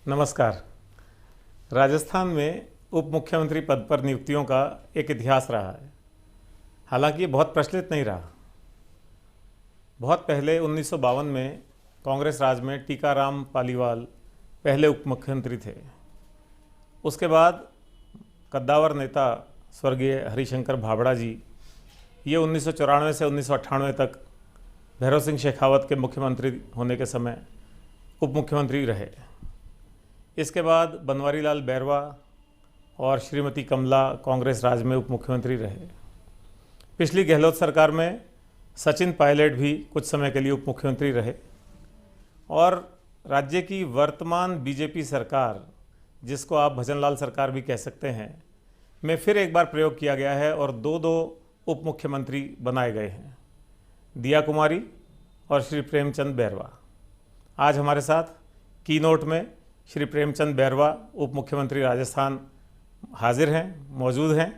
नमस्कार। राजस्थान में उप मुख्यमंत्री पद पर नियुक्तियों का एक इतिहास रहा है। हालांकि ये बहुत प्रचलित नहीं रहा। बहुत पहले 1952 में कांग्रेस राज में टीकाराम पालीवाल पहले उप मुख्यमंत्री थे। उसके बाद कद्दावर नेता स्वर्गीय हरिशंकर भाभड़ा जी, ये 1994 से 1998 तक भैरव सिंह शेखावत के मुख्यमंत्री होने के समय उप मुख्यमंत्री रहे। इसके बाद बनवारी लाल बैरवा और श्रीमती कमला कांग्रेस राज में उप मुख्यमंत्री रहे। पिछली गहलोत सरकार में सचिन पायलट भी कुछ समय के लिए उप मुख्यमंत्री रहे। और राज्य की वर्तमान बीजेपी सरकार, जिसको आप भजनलाल सरकार भी कह सकते हैं, में फिर एक बार प्रयोग किया गया है और दो उप मुख्यमंत्री बनाए गए हैं, दिया कुमारी और श्री प्रेमचंद बैरवा। आज हमारे साथ कीनोट में श्री प्रेमचंद बैरवा उप मुख्यमंत्री राजस्थान हाजिर हैं, मौजूद हैं।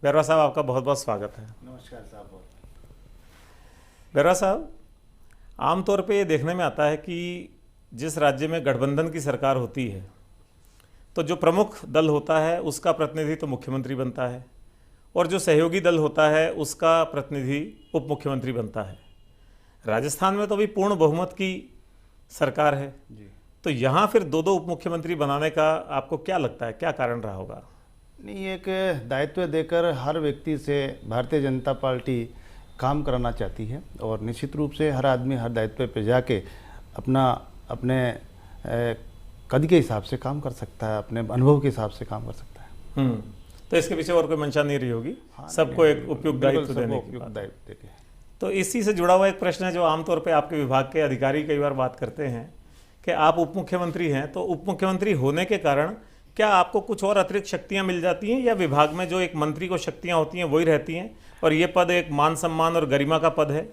बैरवा साहब, आपका बहुत बहुत स्वागत है। नमस्कार साहब। बैरवा साहब, आमतौर पे ये देखने में आता है कि जिस राज्य में गठबंधन की सरकार होती है तो जो प्रमुख दल होता है उसका प्रतिनिधि तो मुख्यमंत्री बनता है और जो सहयोगी दल होता है उसका प्रतिनिधि उप मुख्यमंत्री बनता है। राजस्थान में तो अभी पूर्ण बहुमत की सरकार है जी। तो यहाँ फिर दो उप मुख्यमंत्री बनाने का आपको क्या लगता है, क्या कारण रहा होगा? नहीं, एक दायित्व देकर हर व्यक्ति से भारतीय जनता पार्टी काम कराना चाहती है और निश्चित रूप से हर आदमी हर दायित्व पे जाके अपने कद के हिसाब से काम कर सकता है, अपने अनुभव के हिसाब से काम कर सकता है। तो इसके पीछे और कोई मंशा नहीं रही होगी। सबको एक उपयुक्त दायित्व देने की बात। तो इसी से जुड़ा हुआ एक प्रश्न है जो आमतौर पर आपके विभाग के अधिकारी कई बार बात करते हैं कि आप उप मुख्यमंत्री हैं, तो उप मुख्यमंत्री होने के कारण क्या आपको कुछ और अतिरिक्त शक्तियां मिल जाती हैं या विभाग में जो एक मंत्री को शक्तियां होती हैं वही रहती हैं और ये पद एक मान सम्मान और गरिमा का पद है?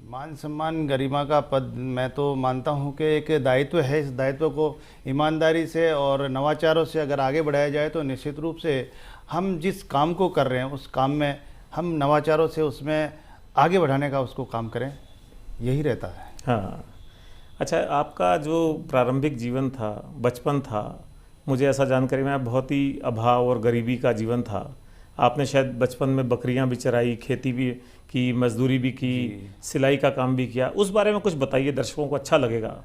मान सम्मान गरिमा का पद मैं तो मानता हूं कि एक दायित्व है। इस दायित्व को ईमानदारी से और नवाचारों से अगर आगे बढ़ाया जाए तो निश्चित रूप से हम जिस काम को कर रहे हैं उस काम में हम नवाचारों से उसमें आगे बढ़ाने का उसको काम करें, यही रहता है। हाँ, अच्छा, आपका जो प्रारंभिक जीवन था, बचपन था, मुझे ऐसा जानकारी में बहुत ही अभाव और गरीबी का जीवन था। आपने शायद बचपन में बकरियां भी चराई, खेती भी की, मजदूरी भी की, सिलाई का काम भी किया। उस बारे में कुछ बताइए, दर्शकों को अच्छा लगेगा।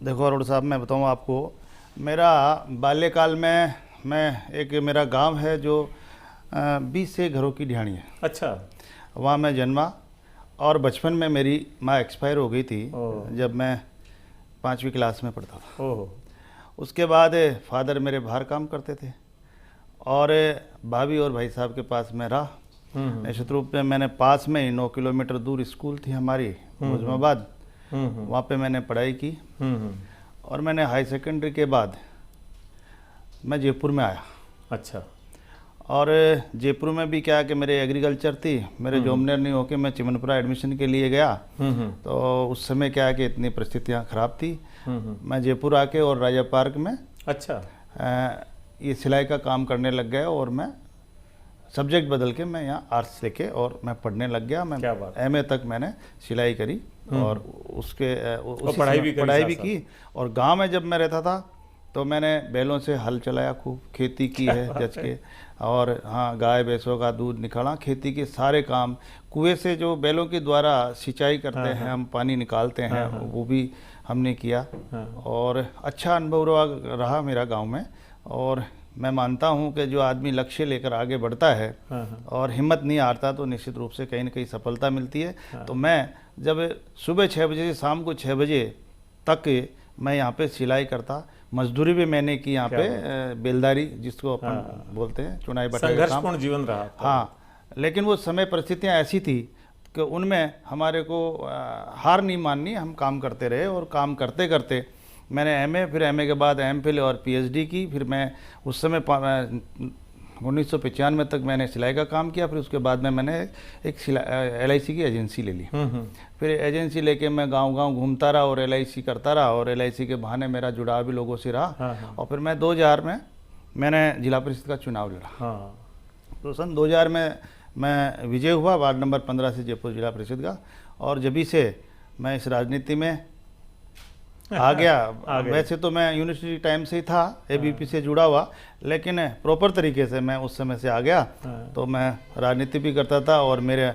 देखो अरुण साहब, मैं बताऊं आपको, मेरा बाल्यकाल में मेरा गांव है जो 20 से घरों की ढाणी है। अच्छा। वहाँ मैं जन्मा और बचपन में मेरी माँ एक्सपायर हो गई थी जब मैं 5वीं क्लास में पढ़ता था। उसके बाद फादर मेरे बाहर काम करते थे और भाभी और भाई साहब के पास मैं रहा। निश्चित रूप में मैंने पास में ही 9 किलोमीटर दूर स्कूल थी हमारी, मुजमाबाद, वहाँ पे मैंने पढ़ाई की और मैंने हाई सेकेंडरी के बाद मैं जयपुर में आया। अच्छा। और जयपुर में भी क्या कि मेरे एग्रीकल्चर थी, मेरे जॉमनेर नहीं होके मैं चिमनपुरा एडमिशन के लिए गया। तो उस समय क्या है कि इतनी परिस्थितियाँ ख़राब थी। मैं जयपुर आके और राजा पार्क में ये सिलाई का काम करने लग गया और मैं सब्जेक्ट बदल के मैं यहाँ आर्ट्स लेके और मैं पढ़ने लग गया। मैं MA तक मैंने सिलाई करी और उसके पढ़ाई भी की। और गांव में जब मैं रहता था तो मैंने बैलों से हल चलाया, खूब खेती की है जच के। और हाँ, गाय भैंसों का दूध निकाला, खेती के सारे काम, कुएं से जो बैलों के द्वारा सिंचाई करते हैं, हम पानी निकालते हैं, वो भी हमने किया। और अच्छा अनुभव रहा मेरा गांव में। और मैं मानता हूं कि जो आदमी लक्ष्य लेकर आगे बढ़ता है और हिम्मत नहीं हारता तो निश्चित रूप से कहीं ना कहीं सफलता मिलती है। तो मैं जब सुबह 6 बजे से शाम को 6 बजे तक मैं यहाँ पे सिलाई करता, मजदूरी भी मैंने की यहाँ पे, बेलदारी जिसको अपन बोलते हैं, चुनाई बटाई का संघर्षपूर्ण जीवन रहा। हाँ, लेकिन वो समय परिस्थितियाँ ऐसी थी कि उनमें हमारे को हार नहीं माननी, हम काम करते रहे। और काम करते करते मैंने MA, फिर MA के बाद MPhil और PhD की। फिर मैं उस समय 1995 तक मैंने सिलाई का काम किया। फिर उसके बाद में मैंने एक LIC की एजेंसी ले ली। फिर एजेंसी लेके मैं गांव-गांव घूमता रहा और LIC करता रहा और LIC के बहाने मेरा जुड़ाव भी लोगों से रहा। और फिर मैं 2000 में मैंने जिला परिषद का चुनाव लड़ा। तो सन 2000 में मैं विजय हुआ, वार्ड नंबर 15 से जयपुर जिला परिषद का। और जब से मैं इस राजनीति में आ गया। वैसे तो मैं यूनिवर्सिटी टाइम से ही था, एबीपी से जुड़ा हुआ, लेकिन प्रॉपर तरीके से मैं उस समय से आ गया। तो मैं राजनीति भी करता था और मेरे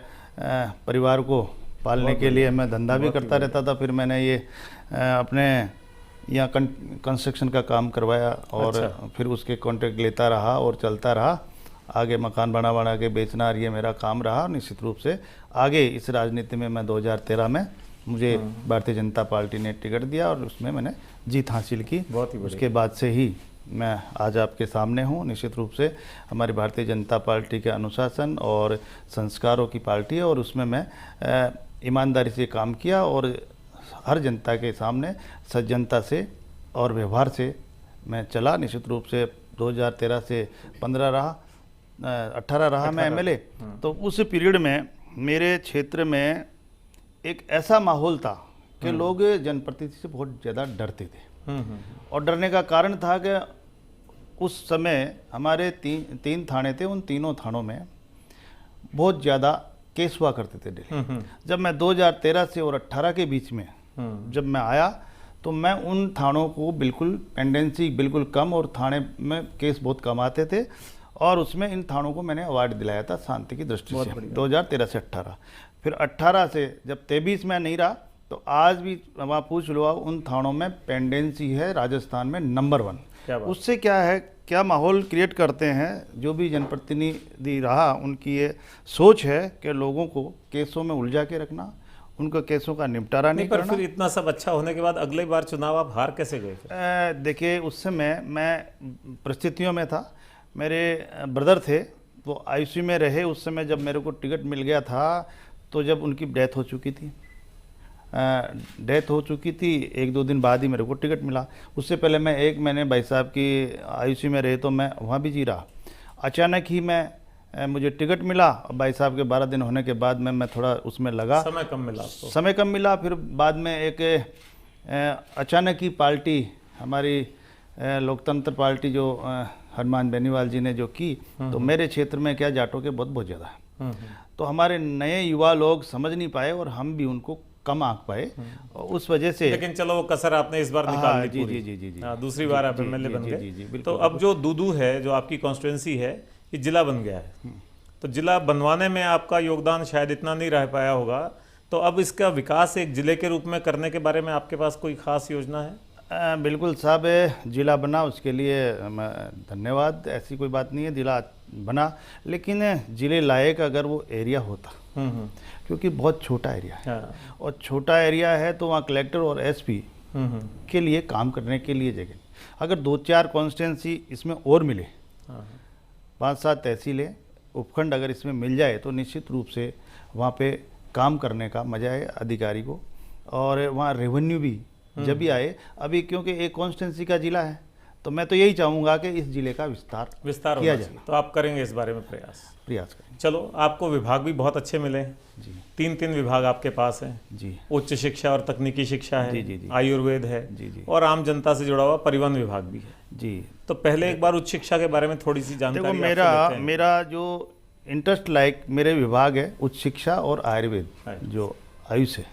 परिवार को पालने के लिए मैं धंधा भी करता रहता था। फिर मैंने ये अपने यहाँ कंस्ट्रक्शन का काम करवाया और फिर उसके कॉन्ट्रैक्ट लेता रहा और चलता रहा। आगे मकान बना के बेचना, ये मेरा काम रहा। निश्चित रूप से आगे इस राजनीति में मैं 2013 में मुझे भारतीय जनता पार्टी ने टिकट दिया और उसमें मैंने जीत हासिल की। बहुत ही उसके बाद से ही मैं आज आपके सामने हूँ। निश्चित रूप से हमारी भारतीय जनता पार्टी के अनुशासन और संस्कारों की पार्टी है और उसमें मैं ईमानदारी से काम किया और हर जनता के सामने सज्जनता से और व्यवहार से मैं चला। निश्चित रूप से 2013 से 15 रहा, 18 रहा मैं एमएलए। तो उस पीरियड में मेरे क्षेत्र में एक ऐसा माहौल था कि लोग जनप्रतिनिधि से बहुत ज़्यादा डरते थे। और डरने का कारण था कि उस समय हमारे तीन थाने थे, उन तीनों थानों में बहुत ज़्यादा केस हुआ करते थे डेली। जब मैं 2013 से और 18 के बीच में जब मैं आया तो मैं उन थानों को बिल्कुल पेंडेंसी बिल्कुल कम और थाने में केस बहुत कम आते थे और उसमें इन थानों को मैंने अवार्ड दिलाया था शांति की दृष्टि से 2013 से 18। फिर 18 से जब 23 में नहीं रहा तो आज भी वहाँ पूछ लो, उन थानों में पेंडेंसी है राजस्थान में नंबर 1। उससे क्या है, क्या माहौल क्रिएट करते हैं जो भी जनप्रतिनिधि रहा, उनकी ये सोच है कि लोगों को केसों में उलझा के रखना, उनका केसों का निपटारा नहीं करना। फिर इतना सब अच्छा होने के बाद अगले बार चुनाव आप हार कैसे गए? देखिए उस समय मैं परिस्थितियों में था, मेरे ब्रदर थे वो आईसीयू में रहे उस समय जब मेरे को टिकट मिल गया था। तो जब उनकी डेथ हो चुकी थी, एक दो दिन बाद ही मेरे को टिकट मिला। उससे पहले मैं 1 महीने भाई साहब की आईसीयू में रहे तो मैं वहाँ भी जी रहा। अचानक ही मुझे टिकट मिला और भाई साहब के 12 दिन होने के बाद मैं थोड़ा उसमें लगा। समय कम मिला आपको? समय कम मिला। फिर बाद में एक अचानक ही पार्टी हमारी लोकतंत्र पार्टी जो हनुमान बेनीवाल जी ने जो की, तो मेरे क्षेत्र में क्या जाटों के बहुत ज़्यादा है, तो हमारे नए युवा लोग समझ नहीं पाए और हम भी उनको कम आंक पाए उस वजह से। लेकिन चलो वो कसर आपने इस बार निकाल ली पूरी। जी। दूसरी बार आप एमएलए बन गए। तो अब जो दूदू है, जो आपकी कॉन्स्टिट्यूंसी है, ये जिला बन गया है। तो जिला बनवाने में आपका योगदान शायद इतना नहीं रह पाया होगा, तो अब इसका विकास एक जिले के रूप में करने के बारे में आपके पास कोई खास योजना है? बिल्कुल साहब, जिला बना उसके लिए धन्यवाद। ऐसी कोई बात नहीं है, जिला बना, लेकिन जिले लायक अगर वो एरिया होता, क्योंकि बहुत छोटा एरिया है और छोटा एरिया है तो वहाँ कलेक्टर और एसपी के लिए काम करने के लिए जगह। अगर 2-4 कॉन्स्टिट्यूंसी इसमें और मिले, 5-7 तहसीलें उपखंड अगर इसमें मिल जाए तो निश्चित रूप से वहाँ पे काम करने का मजा है अधिकारी को, और वहाँ रेवेन्यू भी जब भी आए। अभी क्योंकि एक कॉन्स्टिट्यूंसी का जिला है तो मैं तो यही चाहूँगा कि इस जिले का विस्तार किया जाए। तो आप करेंगे इस बारे में प्रयास करेंगे। चलो, आपको विभाग भी बहुत अच्छे मिले जी। 3 विभाग आपके पास हैं जी। उच्च शिक्षा और तकनीकी शिक्षा है जी। आयुर्वेद है जी। और आम जनता से जुड़ा हुआ परिवहन विभाग भी है जी। तो पहले एक बार उच्च शिक्षा के बारे में थोड़ी सी जानकारी। देखो, मेरा जो इंटरेस्ट लायक मेरे विभाग है उच्च शिक्षा और आयुर्वेद जो आयुष है।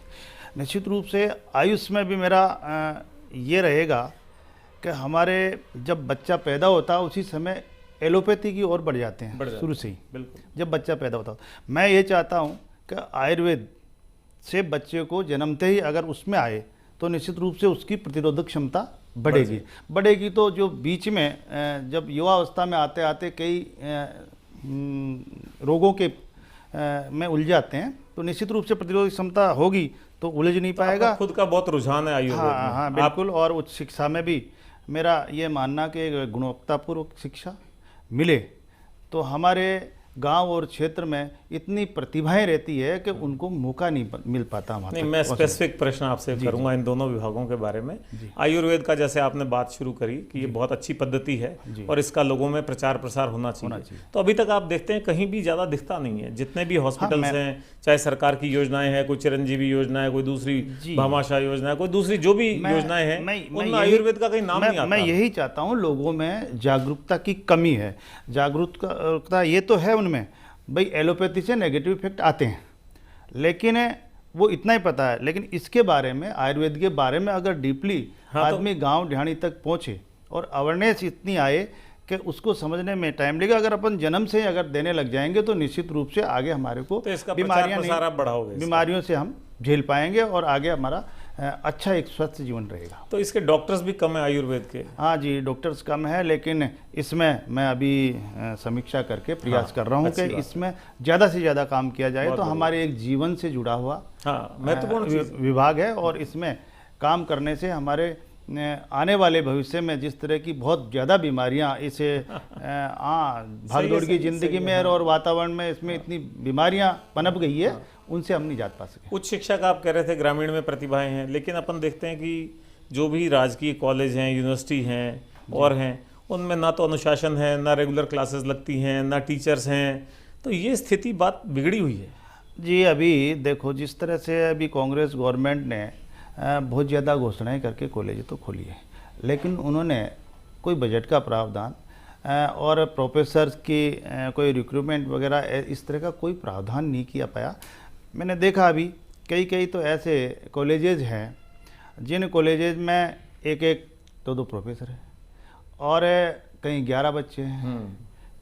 निश्चित रूप से आयुष में भी मेरा ये रहेगा कि हमारे जब बच्चा पैदा होता उसी समय एलोपैथी की ओर बढ़ जाते हैं शुरू से ही। बिल्कुल। जब बच्चा पैदा होता मैं ये चाहता हूँ कि आयुर्वेद से बच्चे को जन्मते ही अगर उसमें आए तो निश्चित रूप से उसकी प्रतिरोधक क्षमता बढ़ेगी। तो जो बीच में जब युवा अवस्था में आते आते कई रोगों के में उलझ जाते हैं तो निश्चित रूप से प्रतिरोधक क्षमता होगी तो उलझ नहीं पाएगा। खुद का बहुत रुझान है आयुर्वेद में। हाँ बिल्कुल। और उच्च शिक्षा में भी मेरा ये मानना कि गुणवत्तापूर्वक शिक्षा मिले तो हमारे गांव और क्षेत्र में इतनी प्रतिभाएं रहती है कि उनको मौका नहीं मिल पाता। नहीं, मैं स्पेसिफिक प्रश्न आपसे करूंगा इन दोनों विभागों के बारे में। आयुर्वेद का जैसे आपने बात शुरू करी कि ये बहुत अच्छी पद्धति है और इसका लोगों में प्रचार प्रसार होना चाहिए। तो अभी तक आप देखते हैं कहीं भी ज़्यादा दिखता नहीं है। जितने भी हॉस्पिटल्स हैं, चाहे सरकार की योजनाएं हैं, कोई चिरंजीवी योजना है, कोई दूसरी भामाशाह योजना है, कोई दूसरी जो भी योजनाएं हैं, उनमें आयुर्वेद का कहीं नाम नहीं आता। मैं यही चाहता हूँ, लोगों में जागरूकता की कमी है। जागरूकता ये तो है उनमें, भाई एलोपैथी से नेगेटिव इफेक्ट आते हैं, लेकिन वो इतना ही पता है, लेकिन इसके बारे में, आयुर्वेद के बारे में अगर डीपली आदमी गांव ढाणी तक पहुंचे और अवेयरनेस इतनी आए कि उसको समझने में टाइम लगेगा। अगर अपन जन्म से अगर देने लग जाएंगे तो निश्चित रूप से आगे हमारे को तो इसका बीमारियां प्रचार प्रसार आप बढ़ाओगे, बीमारियों से हम झेल पाएंगे और आगे हमारा अच्छा एक स्वस्थ जीवन रहेगा। तो इसके डॉक्टर्स भी कम है आयुर्वेद के? हाँ जी, डॉक्टर्स कम है, लेकिन इसमें मैं अभी समीक्षा करके प्रयास कर रहा हूँ कि इसमें ज़्यादा से ज़्यादा काम किया जाए। तो हमारे एक जीवन से जुड़ा हुआ महत्वपूर्ण विभाग है और इसमें काम करने से हमारे आने वाले भविष्य में जिस तरह की बहुत ज़्यादा बीमारियां इसे भागदौड़ की ज़िंदगी में और वातावरण में इसमें इतनी बीमारियां पनप गई है, उनसे हम नहीं जात पा सके। उच्च शिक्षा का आप कह रहे थे ग्रामीण में प्रतिभाएं हैं, लेकिन अपन देखते हैं कि जो भी राजकीय कॉलेज हैं, यूनिवर्सिटी हैं और हैं, उनमें ना तो अनुशासन है, ना रेगुलर क्लासेस लगती हैं, ना टीचर्स हैं। तो ये स्थिति बात बिगड़ी हुई है जी। अभी देखो जिस तरह से अभी कांग्रेस गवर्नमेंट ने बहुत ज़्यादा घोषणाएं करके कॉलेज तो खोली है, लेकिन उन्होंने कोई बजट का प्रावधान और प्रोफेसर्स की कोई रिक्रूटमेंट वगैरह इस तरह का कोई प्रावधान नहीं किया पाया। मैंने देखा अभी कई तो ऐसे कॉलेजेज हैं जिन कॉलेजेज में एक दो प्रोफेसर हैं और कहीं 11 बच्चे हैं,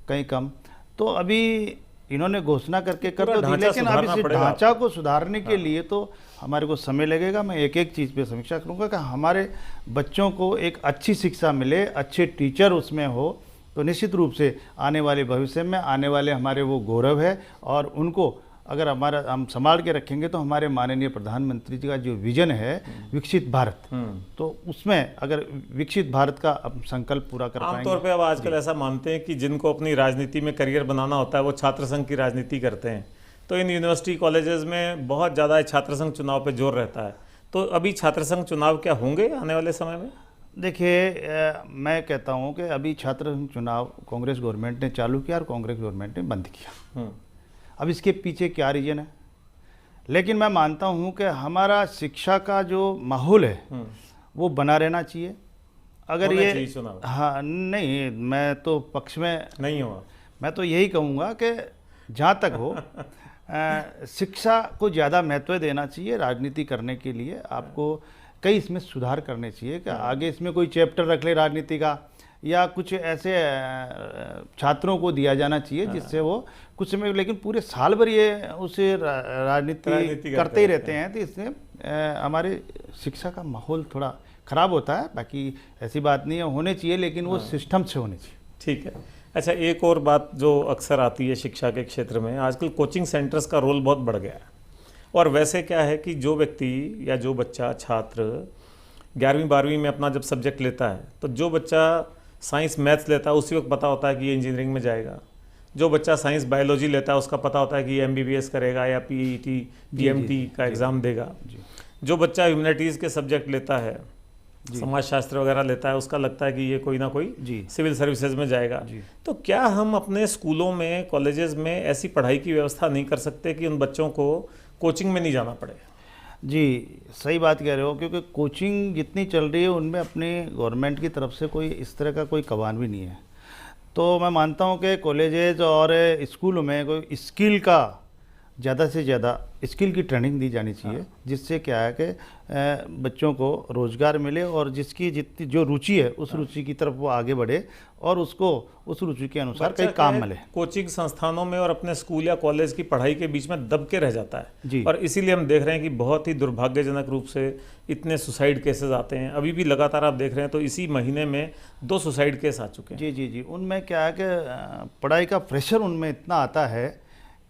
कहीं कम। तो अभी इन्होंने घोषणा करके कर तो दी, लेकिन अब इस ढांचा को सुधारने के लिए तो हमारे को समय लगेगा। मैं एक चीज़ पे समीक्षा करूंगा कि हमारे बच्चों को एक अच्छी शिक्षा मिले, अच्छे टीचर उसमें हो, तो निश्चित रूप से आने वाले भविष्य में आने वाले हमारे वो गौरव है। और उनको अगर हम संभाल के रखेंगे तो हमारे माननीय प्रधानमंत्री जी का जो विजन है विकसित भारत, तो उसमें अगर विकसित भारत का संकल्प पूरा कर पाएंगे। आमतौर पे अब आजकल ऐसा मानते हैं कि जिनको अपनी राजनीति में करियर बनाना होता है वो छात्र संघ की राजनीति करते हैं। तो इन यूनिवर्सिटी कॉलेजेस में बहुत ज़्यादा छात्र संघ चुनाव पे जोर रहता है। तो अभी छात्र संघ चुनाव क्या होंगे आने वाले समय में? देखिए, मैं कहता हूँ कि अभी छात्र संघ चुनाव कांग्रेस गवर्नमेंट ने चालू किया और कांग्रेस गवर्नमेंट ने बंद किया। अब इसके पीछे क्या रीजन है, लेकिन मैं मानता हूं कि हमारा शिक्षा का जो माहौल है वो बना रहना चाहिए। अगर ये हाँ नहीं, मैं तो पक्ष में नहीं हुआ, मैं तो यही कहूँगा कि जहाँ तक हो शिक्षा को ज़्यादा महत्व देना चाहिए। राजनीति करने के लिए आपको कई इसमें सुधार करने चाहिए कि आगे इसमें कोई चैप्टर रख ले राजनीति का, या कुछ ऐसे छात्रों को दिया जाना चाहिए जिससे वो कुछ समय, लेकिन पूरे साल भर ये उसे राजनीति करते ही रहते हैं, तो इससे हमारे शिक्षा का माहौल थोड़ा खराब होता है। बाकी ऐसी बात नहीं है, होने चाहिए, लेकिन वो सिस्टम से होने चाहिए। ठीक है। अच्छा, एक और बात जो अक्सर आती है शिक्षा के क्षेत्र में, आजकल कोचिंग सेंटर्स का रोल बहुत बढ़ गया है। और वैसे क्या है कि जो व्यक्ति या जो बच्चा छात्र 11वीं 12वीं में अपना जब सब्जेक्ट लेता है, तो जो बच्चा साइंस मैथ्स लेता है उसी वक्त पता होता है कि ये इंजीनियरिंग में जाएगा। जो बच्चा साइंस बायोलॉजी लेता है उसका पता होता है कि ये MBBS करेगा या PET PMT का एग्ज़ाम देगा। जो बच्चा ह्यूमैनिटीज़ के सब्जेक्ट लेता है, समाजशास्त्र वगैरह लेता है, उसका लगता है कि ये कोई ना कोई सिविल सर्विसेज में जाएगा। तो क्या हम अपने स्कूलों में, कॉलेजेस में ऐसी पढ़ाई की व्यवस्था नहीं कर सकते कि उन बच्चों को कोचिंग में नहीं जाना पड़े? जी, सही बात कह रहे हो, क्योंकि कोचिंग जितनी चल रही है उनमें अपने गवर्नमेंट की तरफ से कोई इस तरह का कोई कवान भी नहीं है। तो मैं मानता हूँ कि कॉलेजेज और स्कूलों में कोई स्किल का ज़्यादा से ज़्यादा स्किल की ट्रेनिंग दी जानी चाहिए, जिससे क्या है कि बच्चों को रोज़गार मिले और जिसकी जितनी जो रुचि है उस रुचि की तरफ वो आगे बढ़े और उसको उस रुचि के अनुसार कई काम मिले। कोचिंग संस्थानों में और अपने स्कूल या कॉलेज की पढ़ाई के बीच में दब के रह जाता है जी। और इसीलिए हम देख रहे हैं कि बहुत ही दुर्भाग्यजनक रूप से इतने सुसाइड केसेस आते हैं। अभी भी लगातार आप देख रहे हैं तो इसी महीने में 2 सुसाइड केस आ चुके हैं। जी, उनमें क्या है कि पढ़ाई का प्रेशर उनमें इतना आता है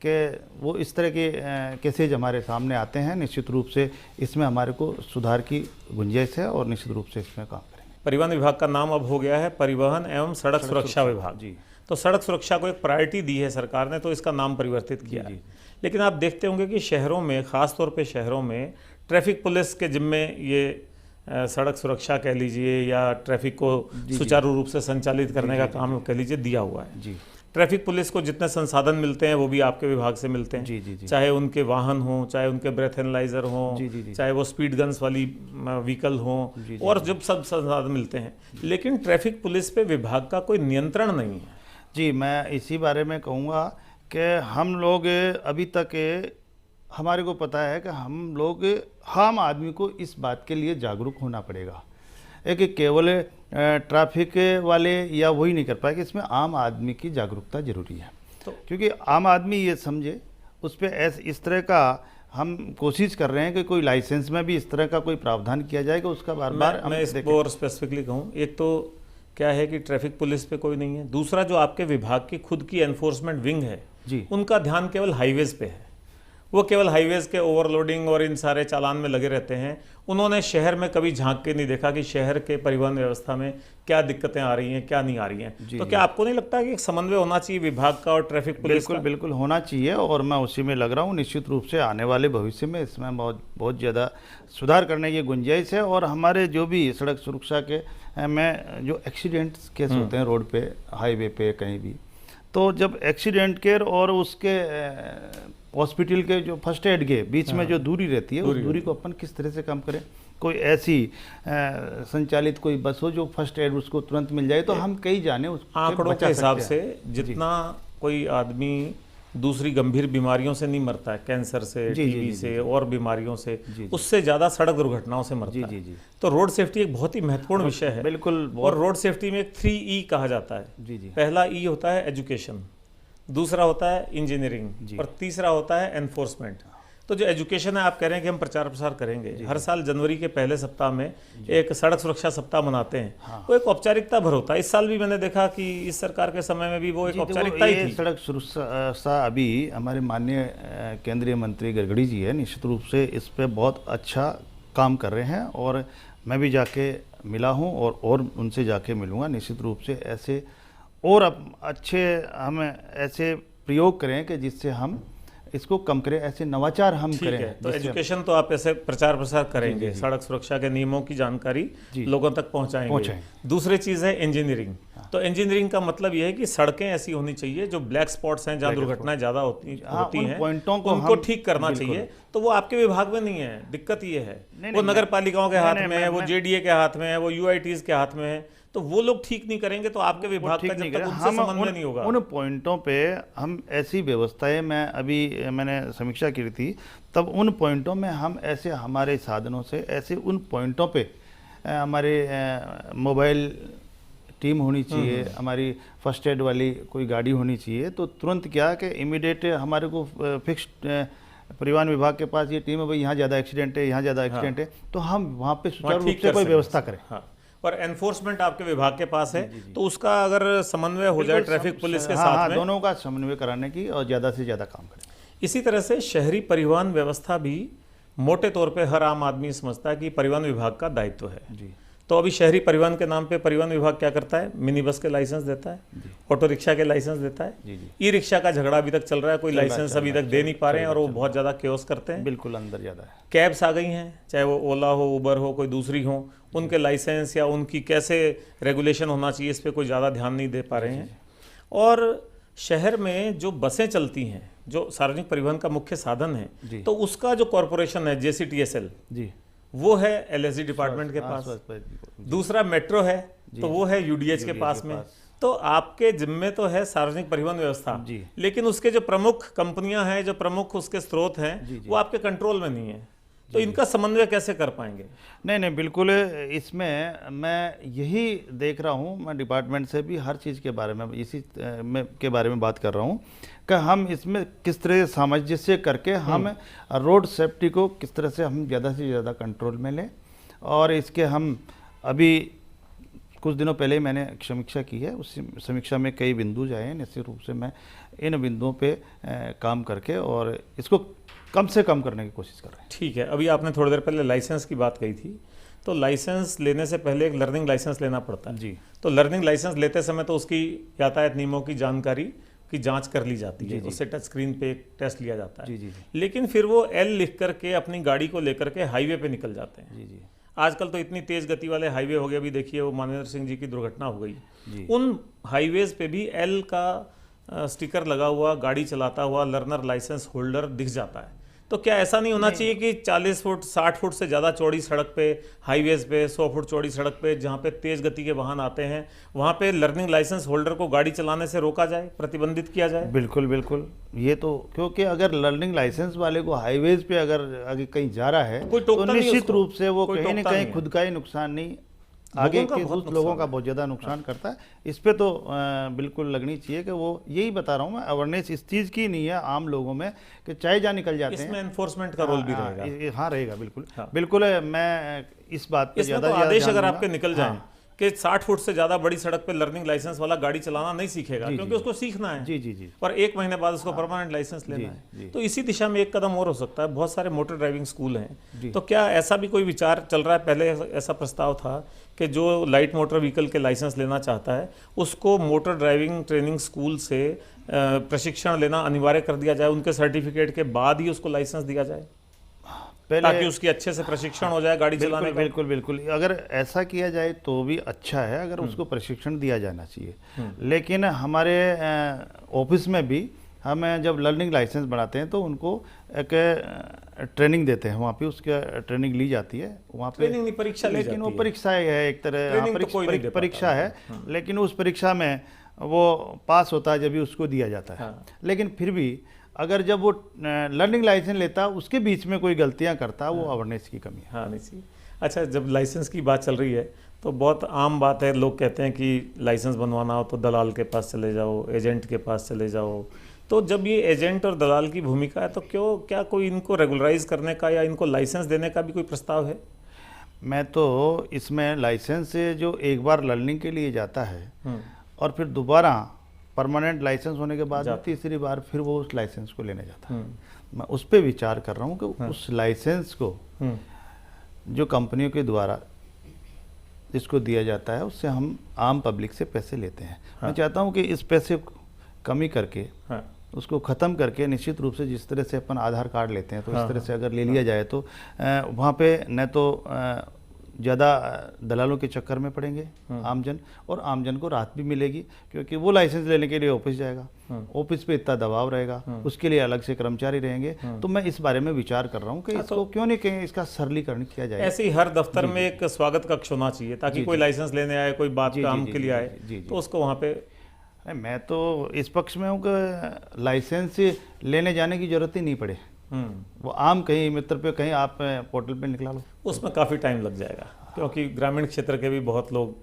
कि वो इस तरह के केसेज हमारे सामने आते हैं। निश्चित रूप से इसमें हमारे को सुधार की गुंजाइश है और निश्चित रूप से इसमें काम करेंगे। परिवहन विभाग का नाम अब हो गया है परिवहन एवं सड़क सुरक्षा विभाग जी। तो सड़क सुरक्षा को एक प्रायोरिटी दी है सरकार ने, तो इसका नाम परिवर्तित किया है। लेकिन आप देखते होंगे कि शहरों में, ख़ासतौर पे शहरों में, ट्रैफिक पुलिस के जिम्मे ये सड़क सुरक्षा कह लीजिए या ट्रैफिक को सुचारू रूप से संचालित करने का काम कह लीजिए दिया हुआ है जी। ट्रैफिक पुलिस को जितने संसाधन मिलते हैं वो भी आपके विभाग से मिलते हैं जी। चाहे उनके वाहन हों, चाहे उनके ब्रेथ एनालाइजर हों, चाहे वो स्पीड गन्स वाली व्हीकल हों, और जब सब संसाधन मिलते हैं, लेकिन ट्रैफिक पुलिस पे विभाग का कोई नियंत्रण नहीं है जी। मैं इसी बारे में कहूँगा कि हम लोग अभी तक हमारे को पता है कि हम लोग, आम आदमी को इस बात के लिए जागरूक होना पड़ेगा। एक केवल ट्रैफिक वाले या वही नहीं कर पाएंगे, इसमें आम आदमी की जागरूकता जरूरी है। क्योंकि आम आदमी ये समझे उस पर इस तरह का हम कोशिश कर रहे हैं कि कोई लाइसेंस में भी इस तरह का कोई प्रावधान किया जाए कि उसका बार बार मैं इसको और स्पेसिफिकली कहूँ, एक तो क्या है कि ट्रैफिक पुलिस पे कोई नहीं है, दूसरा जो आपके विभाग की खुद की एनफोर्समेंट विंग है जी, उनका ध्यान केवल हाईवेज पे है। वो केवल हाईवेज के ओवरलोडिंग और इन सारे चालान में लगे रहते हैं। उन्होंने शहर में कभी झांक के नहीं देखा कि शहर के परिवहन व्यवस्था में क्या दिक्कतें आ रही हैं, क्या नहीं आ रही हैं। तो क्या आपको नहीं लगता कि एक समन्वय होना चाहिए विभाग का और ट्रैफिक पुलिस का? बिल्कुल होना चाहिए, और मैं उसी में लग रहा हूँ। निश्चित रूप से आने वाले भविष्य में इसमें बहुत ज़्यादा सुधार करने की गुंजाइश है। और हमारे जो भी सड़क सुरक्षा के में जो एक्सीडेंट्स केस होते हैं रोड पे, हाईवे पे, कहीं भी, तो जब एक्सीडेंट केयर और उसके हॉस्पिटल के जो फर्स्ट एड के बीच में जो दूरी रहती है, उस दूरी को अपन किस तरह से कम करें। कोई ऐसी संचालित कोई बस हो जो फर्स्ट एड उसको तुरंत मिल जाए, तो हम कई जाने उस आंकड़ों के हिसाब से जितना कोई आदमी दूसरी गंभीर बीमारियों से नहीं मरता है, कैंसर से, टीबी से और बीमारियों से, उससे ज्यादा सड़क दुर्घटनाओं से मरता है। तो रोड सेफ्टी एक बहुत ही महत्वपूर्ण विषय है। बिल्कुल। और रोड सेफ्टी में एक 3E कहा जाता है। पहला E होता है एजुकेशन, दूसरा होता है इंजीनियरिंग, और तीसरा होता है एनफोर्समेंट। तो जो एजुकेशन है, आप कह रहे हैं कि हम प्रचार प्रसार करेंगे, हर साल जनवरी के पहले सप्ताह में एक सड़क सुरक्षा सप्ताह मनाते हैं। वो एक औपचारिकता भर होता है। इस साल भी मैंने देखा कि इस सरकार के समय में भी वो एक औपचारिकता ही थी। सड़क सुरक्षा अभी हमारे माननीय केंद्रीय मंत्री गडकरी जी है, निश्चित रूप से इस पे बहुत अच्छा काम कर रहे हैं, और मैं भी जाके मिला हूँ और उनसे जाके मिलूँगा। निश्चित रूप से ऐसे और अच्छे हम ऐसे प्रयोग करें कि जिससे हम इसको कम करें, ऐसे नवाचार हम करें। तो एजुकेशन तो आप ऐसे प्रचार प्रसार करेंगे, सड़क सुरक्षा के नियमों की जानकारी लोगों तक पहुंचाएंगे। दूसरी चीज़ है इंजीनियरिंग। तो इंजीनियरिंग का मतलब यह है कि सड़कें ऐसी होनी चाहिए जो ब्लैक स्पॉट्स हैं, जहाँ दुर्घटनाएं ज़्यादा होती हैं, पॉइंटों को उनको ठीक करना चाहिए। तो वो आपके विभाग में नहीं है। दिक्कत ये है वो नगर पालिकाओं के हाथ में है, वो JDA के हाथ में है, वो UITs के हाथ में है। तो वो लोग ठीक नहीं करेंगे तो आपके विभाग का जब तक उनसे समन्वय नहीं होगा। उन पॉइंटों पे हम ऐसी व्यवस्थाएं, मैंने समीक्षा की थी, तब उन पॉइंटों में हम ऐसे हमारे साधनों से ऐसे उन पॉइंटों पे हमारे मोबाइल टीम होनी चाहिए, हमारी फर्स्ट एड वाली कोई गाड़ी होनी चाहिए। तो तुरंत क्या कि इमीडिएट हमारे को फिक्स्ड परिवहन विभाग के पास ये टीम है, भाई यहाँ ज़्यादा एक्सीडेंट है, यहाँ ज़्यादा एक्सीडेंट है, तो हम वहाँ पे सुचारू रूप से कोई व्यवस्था करें। और एनफोर्समेंट आपके विभाग के पास है, तो उसका अगर समन्वय हो जाए ट्रैफिक पुलिस के साथ में, दोनों का समन्वय कराने की और ज़्यादा से ज़्यादा काम करें। इसी तरह से शहरी परिवहन व्यवस्था भी मोटे तौर पे हर आम आदमी समझता है कि परिवहन विभाग का दायित्व है। तो अभी शहरी परिवहन के नाम पे परिवहन विभाग क्या करता है? मिनी बस के लाइसेंस देता है, ऑटो रिक्शा के लाइसेंस देता है, ई रिक्शा का झगड़ा अभी तक चल रहा है, कोई लाइसेंस अभी तक दे नहीं पा रहे हैं और वो बहुत ज़्यादा केओस करते हैं। बिल्कुल अंदर ज़्यादा है। कैब्स आ गई हैं, चाहे वो ओला हो, उबर हो, कोई दूसरी हो, उनके लाइसेंस या उनकी कैसे रेगुलेशन होना चाहिए, इस पर कोई ज़्यादा ध्यान नहीं दे पा रहे हैं। और शहर में जो बसें चलती हैं, जो सार्वजनिक परिवहन का मुख्य साधन है, तो उसका जो कॉरपोरेशन है JCTSL जी, वो है LSD डिपार्टमेंट के पास। दूसरा मेट्रो है, तो वो है UDH के पास में। तो आपके जिम्मे तो है सार्वजनिक परिवहन व्यवस्था, लेकिन उसके जो प्रमुख कंपनियां हैं, जो प्रमुख उसके स्रोत हैं, वो आपके कंट्रोल में नहीं है। तो इनका समन्वय कैसे कर पाएंगे? नहीं, बिल्कुल। इसमें मैं यही देख रहा हूँ, मैं डिपार्टमेंट से भी हर चीज़ के बारे में के बारे में बात कर रहा हूँ कि हम इसमें किस तरह सामंजस्य करके हम रोड सेफ्टी को किस तरह से हम ज़्यादा से ज़्यादा कंट्रोल में लें। और इसके हम अभी कुछ दिनों पहले मैंने समीक्षा की है, उस समीक्षा में कई बिंदु आए हैं। निश्चित रूप से मैं इन बिंदुओं पे काम करके और इसको कम से कम करने की कोशिश कर रहे हैं। ठीक है। अभी आपने थोड़ी देर पहले लाइसेंस की बात कही थी, तो लाइसेंस लेने से पहले एक लर्निंग लाइसेंस लेना पड़ता है जी। तो लर्निंग लाइसेंस लेते समय तो उसकी यातायात नियमों की जानकारी की जांच कर ली जाती है, उससे टच स्क्रीन पे एक टेस्ट लिया जाता है। लेकिन फिर वो L लिख करके अपनी गाड़ी को लेकर के हाईवे पे निकल जाते हैं। आजकल तो इतनी तेज गति वाले हाईवे हो गए, अभी देखिए वो मानवेंद्र सिंह जी की दुर्घटना हो गई। उन हाईवेज पे भी L का स्टिकर लगा हुआ गाड़ी चलाता हुआ लर्नर लाइसेंस होल्डर दिख जाता है। तो क्या ऐसा नहीं होना चाहिए कि 40 फुट 60 फुट से ज़्यादा चौड़ी सड़क पे, हाईवेज पे, 100 फुट चौड़ी सड़क पे जहाँ पे तेज़ गति के वाहन आते हैं, वहाँ पे लर्निंग लाइसेंस होल्डर को गाड़ी चलाने से रोका जाए, प्रतिबंधित किया जाए? बिल्कुल बिल्कुल, ये तो क्योंकि अगर लर्निंग लाइसेंस वाले को हाईवेज पे अगर आगे कहीं जा रहा है कोई तो टोकता नहीं निश्चित उसको, रूप से वो कोई कहीं न टोकता कहीं नहीं है। खुद का ही नुकसान नहीं, आगे लोगों का के बहुत उस लोगों नुकसान का बहुत ज़्यादा नुकसान करता है। इस पे तो बिल्कुल लगनी चाहिए कि वो, यही बता रहा हूँ मैं, अवेयरनेस इस चीज़ की नहीं है आम लोगों में कि चाहे जहाँ निकल जाते हैं। इसमें एनफोर्समेंट का रोल भी रहेगा। हाँ रहेगा, बिल्कुल हाँ। बिल्कुल मैं इस बात पे इसमें ज़्यादा तो ज़्यादा आदेश ध्यान अगर दूंगा। आपके निकल जाएं हाँ, कि 60 फुट से ज़्यादा बड़ी सड़क पे लर्निंग लाइसेंस वाला गाड़ी चलाना नहीं सीखेगा, जी, क्योंकि जी, उसको सीखना है जी जी जी और 1 महीने बाद उसको परमानेंट लाइसेंस लेना जी। है। तो इसी दिशा में एक कदम और हो सकता है। बहुत सारे मोटर ड्राइविंग स्कूल जी। हैं, तो क्या ऐसा भी कोई विचार चल रहा है? पहले ऐसा प्रस्ताव था कि जो लाइट मोटर व्हीकल के लाइसेंस लेना चाहता है उसको मोटर ड्राइविंग ट्रेनिंग स्कूल से प्रशिक्षण लेना अनिवार्य कर दिया जाए, उनके सर्टिफिकेट के बाद ही उसको लाइसेंस दिया जाए, ताकि उसकी अच्छे से प्रशिक्षण हो जाए गाड़ी चलाने का। बिल्कुल बिल्कुल, अगर ऐसा किया जाए तो भी अच्छा है, अगर उसको प्रशिक्षण दिया जाना चाहिए। लेकिन हमारे ऑफिस में भी हम जब लर्निंग लाइसेंस बनाते हैं तो उनको एक ट्रेनिंग देते हैं, वहाँ पे उसकी ट्रेनिंग ली जाती है वहाँ पे। ट्रेनिंग नहीं, परीक्षा ली लेकिन वो जाती है। परीक्षा है एक तरह, ट्रेनिंग तो कोई नहीं दे पाता। परीक्षा है, लेकिन उस परीक्षा में वो पास होता है जब भी उसको दिया जाता है। लेकिन फिर भी अगर जब वो लर्निंग लाइसेंस लेता उसके बीच में कोई गलतियां करता, वो अवेयरनेस की कमी है। हाँ नहीं चाहिए। अच्छा, जब लाइसेंस की बात चल रही है तो बहुत आम बात है, लोग कहते हैं कि लाइसेंस बनवाना हो तो दलाल के पास चले जाओ, एजेंट के पास चले जाओ। तो जब ये एजेंट और दलाल की भूमिका है तो क्या कोई इनको रेगुलराइज करने का या इनको लाइसेंस देने का भी कोई प्रस्ताव है? मैं तो इसमें लाइसेंस से जो एक बार लर्निंग के लिए जाता है और फिर दोबारा परमानेंट लाइसेंस होने के बाद तीसरी बार फिर वो उस लाइसेंस को लेने जाता है, मैं उस पर विचार कर रहा हूँ कि उस लाइसेंस को जो कंपनियों के द्वारा जिसको दिया जाता है उससे हम आम पब्लिक से पैसे लेते हैं। मैं चाहता हूँ कि इस पैसे को कमी करके उसको ख़त्म करके, निश्चित रूप से जिस तरह से अपन आधार कार्ड लेते हैं तो इस तरह से अगर ले लिया जाए तो वहाँ पे न तो ज़्यादा दलालों के चक्कर में पड़ेंगे आमजन, और आमजन को राहत भी मिलेगी, क्योंकि वो लाइसेंस लेने के लिए ऑफिस जाएगा, ऑफिस पे इतना दबाव रहेगा, उसके लिए अलग से कर्मचारी रहेंगे। तो मैं इस बारे में विचार कर रहा हूँ कि इसको क्यों नहीं कहें, इसका सरलीकरण किया जाए। ऐसे ही हर दफ्तर में एक स्वागत कक्ष होना चाहिए, ताकि कोई लाइसेंस लेने आए, कोई बात काम के लिए आए तो उसको वहाँ पे। मैं तो इस पक्ष में हूँ कि लाइसेंस लेने जाने की जरूरत ही नहीं पड़े, वो आम कहीं मित्र पे कहीं आप पोर्टल पे निकला लो, उसमें काफ़ी टाइम लग जाएगा, क्योंकि ग्रामीण क्षेत्र के भी बहुत लोग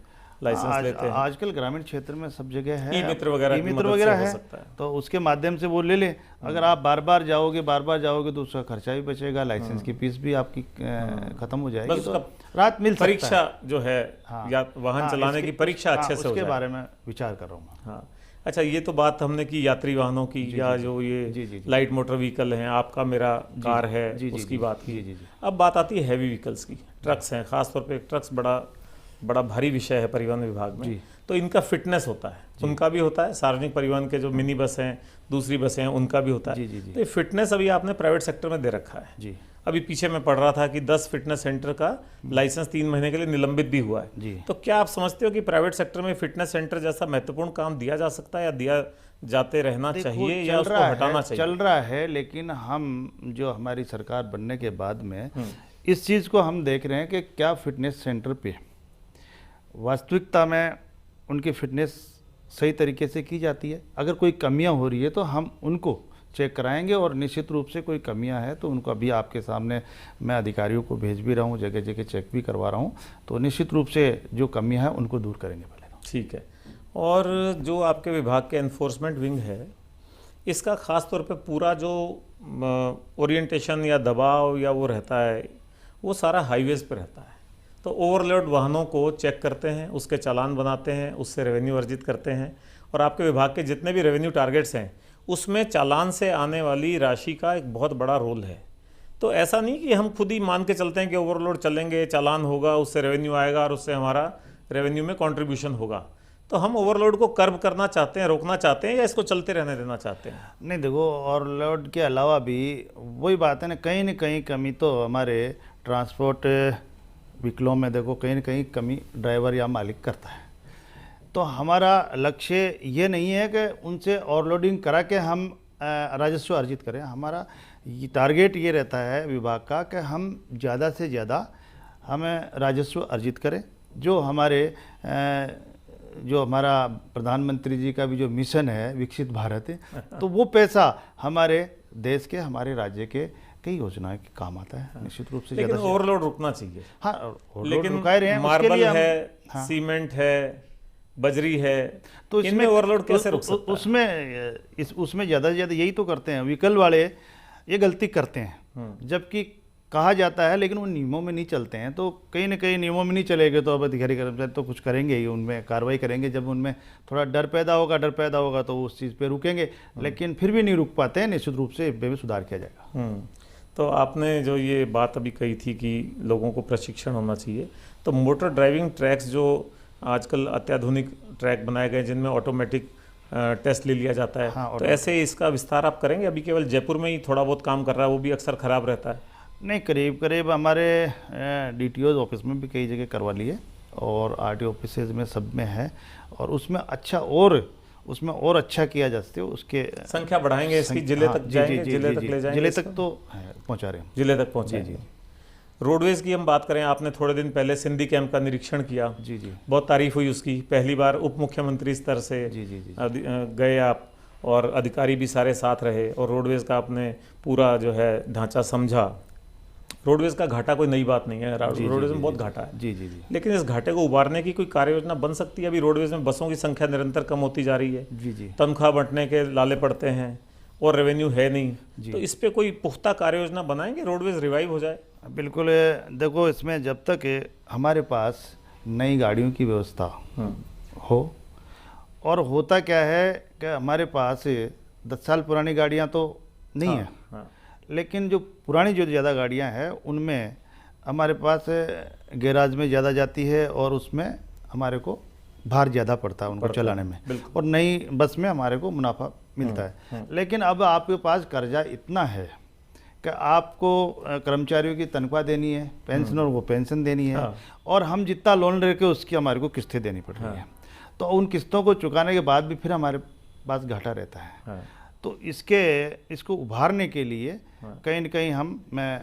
लाइसेंस लेते हैं। आजकल ग्रामीण क्षेत्र में सब जगह है, ई मित्र वगैरह है, तो उसके माध्यम से वो ले ले। अगर आप बार बार जाओगे तो उसका खर्चा भी बचेगा, लाइसेंस की फीस भी आपकी खत्म हो जाएगी, तो राहत मिल सकता है। परीक्षा जो है या वाहन चलाने की परीक्षा अच्छे से हो जाए, उसके बारे में विचार कर रहा हूँ। हाँ, अच्छा, ये तो बात हमने की यात्री वाहनों की, या जो ये लाइट मोटर व्हीकल हैं, आपका मेरा कार है, उसकी बात की। अब बात आती है हैवी व्हीकल्स की। ट्रक्स हैं, खासतौर पे ट्रक्स बड़ा भारी विषय है परिवहन विभाग में। तो इनका फिटनेस होता है, उनका भी होता है, सार्वजनिक परिवहन के जो मिनी बस हैं, दूसरी बसें हैं, उनका भी होता है। तो ये फिटनेस अभी आपने प्राइवेट सेक्टर में दे रखा है। अभी पीछे मैं पढ़ रहा था कि 10 फिटनेस सेंटर का लाइसेंस 3 महीने के लिए निलंबित भी हुआ है। तो क्या आप समझते हो कि प्राइवेट सेक्टर में फिटनेस सेंटर जैसा महत्वपूर्ण काम दिया जा सकता है, या दिया जाते रहना चाहिए, या उसको हटाना चाहिए? चल रहा है, लेकिन हम जो हमारी सरकार बनने के बाद में इस चीज़ को हम देख रहे हैं कि क्या फिटनेस सेंटर पे वास्तविकता में उनकी फिटनेस सही तरीके से की जाती है। अगर कोई कमियां हो रही है तो हम उनको चेक कराएंगे, और निश्चित रूप से कोई कमियां है तो उनको अभी आपके सामने मैं अधिकारियों को भेज भी रहा हूं, जगह जगह चेक भी करवा रहा हूं, तो निश्चित रूप से जो कमियां हैं उनको दूर करेंगे पहले। ठीक है। और जो आपके विभाग के एनफोर्समेंट विंग है, इसका ख़ास तौर पे पूरा जो ओरिएंटेशन या दबाव या वो रहता है, वो सारा हाईवेज़ पे रहता है। तो ओवरलोड वाहनों को चेक करते हैं, उसके चालान बनाते हैं, उससे रेवेन्यू अर्जित करते हैं, और आपके विभाग के जितने भी रेवेन्यू टारगेट्स हैं उसमें चालान से आने वाली राशि का एक बहुत बड़ा रोल है। तो ऐसा नहीं कि हम खुद ही मान के चलते हैं कि ओवरलोड चलेंगे, चालान होगा, उससे रेवेन्यू आएगा और उससे हमारा रेवेन्यू में कंट्रीब्यूशन होगा। तो हम ओवरलोड को कर्ब करना चाहते हैं, रोकना चाहते हैं, या इसको चलते रहने देना चाहते हैं? नहीं, देखो, ओवरलोड के अलावा भी वही बात है ना कहीं कमी तो हमारे ट्रांसपोर्ट व्हीकलों में देखो कहीं न कहीं कमी ड्राइवर या मालिक करता है। तो हमारा लक्ष्य ये नहीं है कि उनसे ओवरलोडिंग करा के हम राजस्व अर्जित करें। हमारा ये टारगेट ये रहता है विभाग का कि हम ज़्यादा से ज़्यादा हमें राजस्व अर्जित करें। जो हमारा प्रधानमंत्री जी का भी जो मिशन है विकसित भारत है, तो वो पैसा हमारे देश के, हमारे राज्य के कई योजनाएं के काम आता है। निश्चित रूप से लेकिन ज़्यादा ओवरलोड रुकना चाहिए। हाँ, लेकिन रुका रहे हैं, उसके मार्बल लिए हम है, हाँ। सीमेंट है, बजरी है, तो इनमें ओवरलोड कैसे रुक सकता है? उसमें ज़्यादा से ज़्यादा यही तो करते हैं व्हीकल वाले, ये गलती करते हैं। जबकि कहा जाता है लेकिन वो नियमों में नहीं चलते हैं। तो कहीं ना कहीं नियमों में नहीं चलेंगे तो अब अधिकारी कर्मचारी तो कुछ करेंगे ही, उनमें कार्रवाई करेंगे। जब उनमें थोड़ा डर पैदा होगा तो वो उस चीज़ पे रुकेंगे, लेकिन फिर भी नहीं रुक पाते हैं। निश्चित रूप से इस पे भी सुधार किया जाएगा। तो आपने जो ये बात अभी कही थी कि लोगों को प्रशिक्षण होना चाहिए, तो मोटर ड्राइविंग ट्रैक्स जो आजकल अत्याधुनिक ट्रैक बनाए गए जिनमें ऑटोमेटिक टेस्ट ले लिया जाता है, हाँ, तो ऐसे इसका विस्तार आप करेंगे? अभी केवल जयपुर में ही थोड़ा बहुत काम कर रहा है, वो भी अक्सर खराब रहता है। नहीं, करीब करीब हमारे DTO ऑफिस में भी कई जगह करवा लिए और RTO ऑफिसेज में सब में है, और उसमें अच्छा किया जा सकते हो। उसके संख्या बढ़ाएंगे इसकी, जिले तक जाएंगे, जिले तक ले जाएंगे, जिले तक तो पहुंचा रहे हैं, जिले तक पहुंचाएंगे। रोडवेज की हम बात करें, आपने थोड़े दिन पहले सिंधी कैंप का निरीक्षण किया। जी जी, बहुत तारीफ हुई उसकी। पहली बार उप मुख्यमंत्री स्तर से जी जी जी गए आप, और अधिकारी भी सारे साथ रहे, और रोडवेज का आपने पूरा जो है ढांचा समझा। रोडवेज का घाटा कोई नई बात नहीं है, रोडवेज में बहुत घाटा है। जी जी जी, लेकिन इस घाटे को उबारने की कोई कार्य योजना बन सकती है? अभी रोडवेज में बसों की संख्या निरंतर कम होती जा रही है, जी जी, तनख्वाह बंटने के लाले पड़ते हैं, और रेवेन्यू है नहीं। तो इस पे कोई पुख्ता कार्य योजना बनाएंगे, रोडवेज रिवाइव हो जाए? बिल्कुल। देखो, इसमें जब तक हमारे पास नई गाड़ियों की व्यवस्था हो, और होता क्या है कि हमारे पास 10 साल पुरानी गाड़ियां तो नहीं है, लेकिन जो पुरानी जो ज़्यादा गाड़ियां हैं उनमें हमारे पास गैराज में ज़्यादा जाती है, और उसमें हमारे को भार ज़्यादा पड़ता है उनको चलाने में, और नई बस में हमारे को मुनाफा मिलता है। लेकिन अब आपके पास कर्जा इतना है कि आपको कर्मचारियों की तनख्वाह देनी है, पेंशनर को पेंशन देनी है, और हम जितना लोन लेके उसकी हमारे को किस्तें देनी पड़ रही हैं। तो उन किस्तों को चुकाने के बाद भी फिर हमारे पास घाटा रहता है। तो इसको उभारने के लिए कहीं न कहीं मैं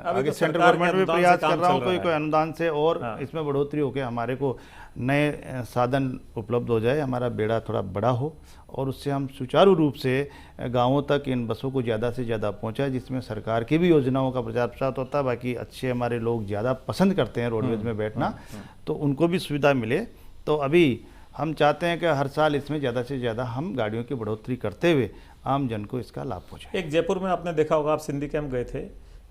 आगे तो सेंट्रल गवर्नमेंट में प्रयास कर रहा हूँ, कोई अनुदान से, और इसमें बढ़ोतरी होकर हमारे को नए साधन उपलब्ध हो जाए, हमारा बेड़ा थोड़ा बड़ा हो, और उससे हम सुचारू रूप से गांवों तक इन बसों को ज़्यादा से ज़्यादा पहुँचाए, जिसमें सरकार की भी योजनाओं का प्रचार प्रसार होता है। बाकी अच्छे हमारे लोग ज़्यादा पसंद करते हैं रोडवेज में बैठना, तो उनको भी सुविधा मिले। तो अभी हम चाहते हैं कि हर साल इसमें ज़्यादा से ज़्यादा हम गाड़ियों की बढ़ोतरी करते हुए आम जन को इसका लाभ पहुँचे। एक जयपुर में आपने देखा होगा, आप सिंधी कैंप गए थे,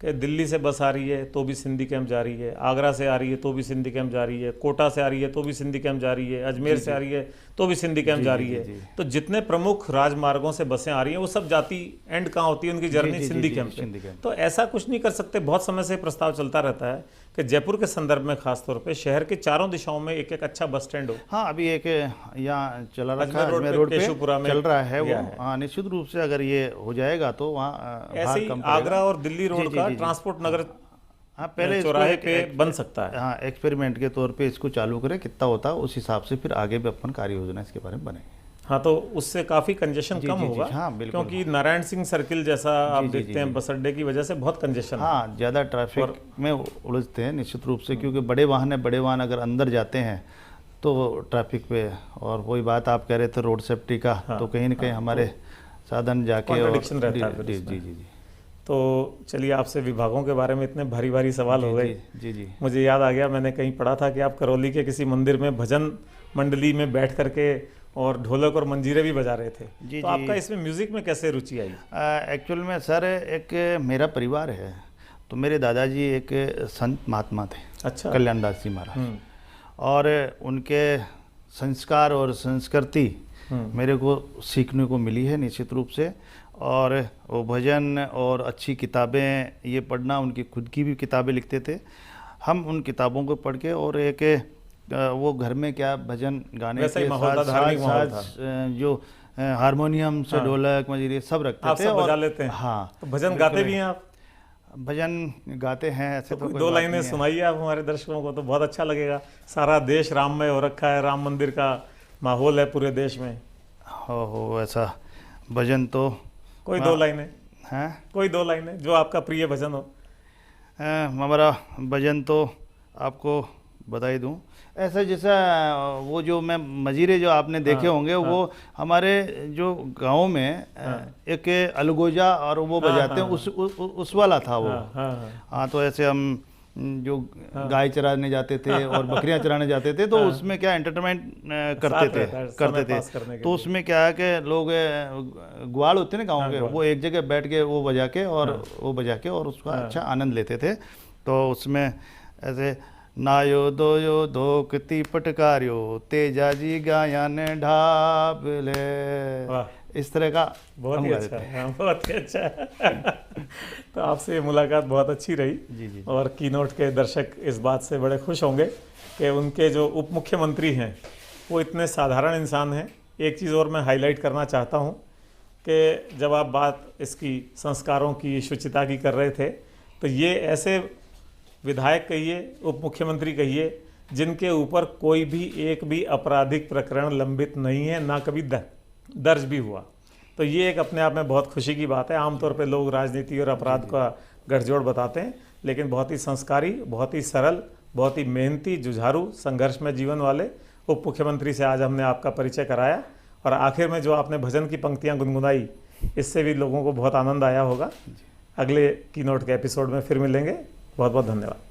कि दिल्ली से बस आ रही है तो भी सिंधी कैंप जा रही है, आगरा से आ रही है तो भी सिंधी कैंप जा रही है, कोटा से आ रही है तो भी सिंधी कैंप जा रही है, अजमेर से आ रही है तो भी सिंधी कैंप जा रही है। तो जितने प्रमुख राजमार्गों से बसें आ रही हैं वो सब जाती, एंड कहाँ होती है उनकी जर्नी? सिंधी कैंप पे। तो ऐसा कुछ नहीं कर सकते? बहुत समय से प्रस्ताव चलता रहता है कि जयपुर के संदर्भ में खासतौर पे शहर के चारों दिशाओं में एक एक अच्छा बस स्टैंड हो। हाँ, अभी एक यहाँ चला रखा है, अजमेर रोड पे केशवपुरा में चल रहा है वो। हाँ, निश्चित रूप से अगर ये हो जाएगा तो वहाँ ऐसे ही आगरा और दिल्ली रोड का ट्रांसपोर्ट नगर पहले चौराहे पे बन सकता है। हाँ, एक्सपेरिमेंट के तौर पे इसको चालू करें, कितना होता है उस हिसाब से फिर आगे भी अपन कार्य योजना इसके बारे में बनेगी। हाँ, तो उससे काफ़ी कंजेशन कम होगा। हाँ, बिल्कुल। क्योंकि नारायण सिंह सर्किल जैसा आप देखते हैं, बस अड्डे की वजह से बहुत कंजेशन है। हाँ, ज़्यादा ट्रैफिक में उलझते हैं निश्चित रूप से, क्योंकि बड़े वाहन अगर अंदर जाते हैं तो ट्रैफिक पे, और वही बात आप कह रहे थे रोड सेफ्टी का, तो कहीं ना कहीं हमारे साधन जाके कॉन्ट्रडिक्शन रहता है। जी जी जी। तो चलिए, आपसे विभागों के बारे में इतने भारी भारी सवाल हो गए। जी जी, मुझे याद आ गया, मैंने कहीं पढ़ा था कि आप करौली के किसी मंदिर में भजन मंडली में बैठ करके और ढोलक और मंजीरे भी बजा रहे थे। तो आपका इसमें म्यूजिक में कैसे रुचि आई? एक्चुअल में सर, एक मेरा परिवार है, तो मेरे दादाजी एक संत महात्मा थे। अच्छा। कल्याण दास जी महाराज, और उनके संस्कार और संस्कृति मेरे को सीखने को मिली है निश्चित रूप से। और वो भजन और अच्छी किताबें ये पढ़ना, उनकी खुद की भी किताबें लिखते थे, हम उन किताबों को पढ़ के, और एक वो घर में क्या भजन गाने के साथ जो हारमोनियम से ढोलक मंजीरे सब रखते थे। सब बजा लेते हैं? हाँ। तो भजन गाते भी हैं आप? भजन गाते हैं ऐसे तो दो लाइनें सुनाइए आप हमारे दर्शकों को, तो बहुत अच्छा लगेगा। सारा देश राममय हो रखा है, राम मंदिर का माहौल है पूरे देश में। हो ऐसा भजन तो कोई दो लाइनें, हैं कोई दो लाइनें जो आपका प्रिय भजन हो। हमारा भजन तो आपको बता ही दूं, ऐसा जैसा वो जो मैं मजीरे जो आपने देखे होंगे, वो हमारे जो गांव में एक अलगोजा और वो बजाते हैं, उस वाला था वो। हाँ, तो ऐसे हम जो गाय चराने जाते थे और बकरियां चराने जाते थे, तो उसमें क्या एंटरटेनमेंट करते थे। तो उसमें क्या है कि लोग ग्वाल होते हैं ना गाँव के, वो एक जगह बैठ के वो बजा के और उसका अच्छा आनंद लेते थे। तो उसमें ऐसे नायो दोयो धोकती पटकारियो तेजाजी गायन ढाबले, इस तरह का बहुत ही अच्छा है। बहुत ही अच्छा है। तो आपसे ये मुलाकात बहुत अच्छी रही। जी। और कीनोट के दर्शक इस बात से बड़े खुश होंगे कि उनके जो उप मुख्यमंत्री हैं वो इतने साधारण इंसान हैं। एक चीज़ और मैं हाईलाइट करना चाहता हूँ कि जब आप बात इसकी संस्कारों की, शुचिता की कर रहे थे, तो ये ऐसे विधायक कहिए, उप मुख्यमंत्री कहिए, जिनके ऊपर कोई भी एक भी आपराधिक प्रकरण लंबित नहीं है, ना कभी दर्ज भी हुआ। तो ये एक अपने आप में बहुत खुशी की बात है। आमतौर पे लोग राजनीति और अपराध का गठजोड़ बताते हैं, लेकिन बहुत ही संस्कारी, बहुत ही सरल, बहुत ही मेहनती, जुझारू, संघर्ष में जीवन वाले उप मुख्यमंत्री से आज हमने आपका परिचय कराया। और आखिर में जो आपने भजन की पंक्तियाँ गुनगुनाई, इससे भी लोगों को बहुत आनंद आया होगा। अगले कीनोट के एपिसोड में फिर मिलेंगे। बहुत बहुत धन्यवाद।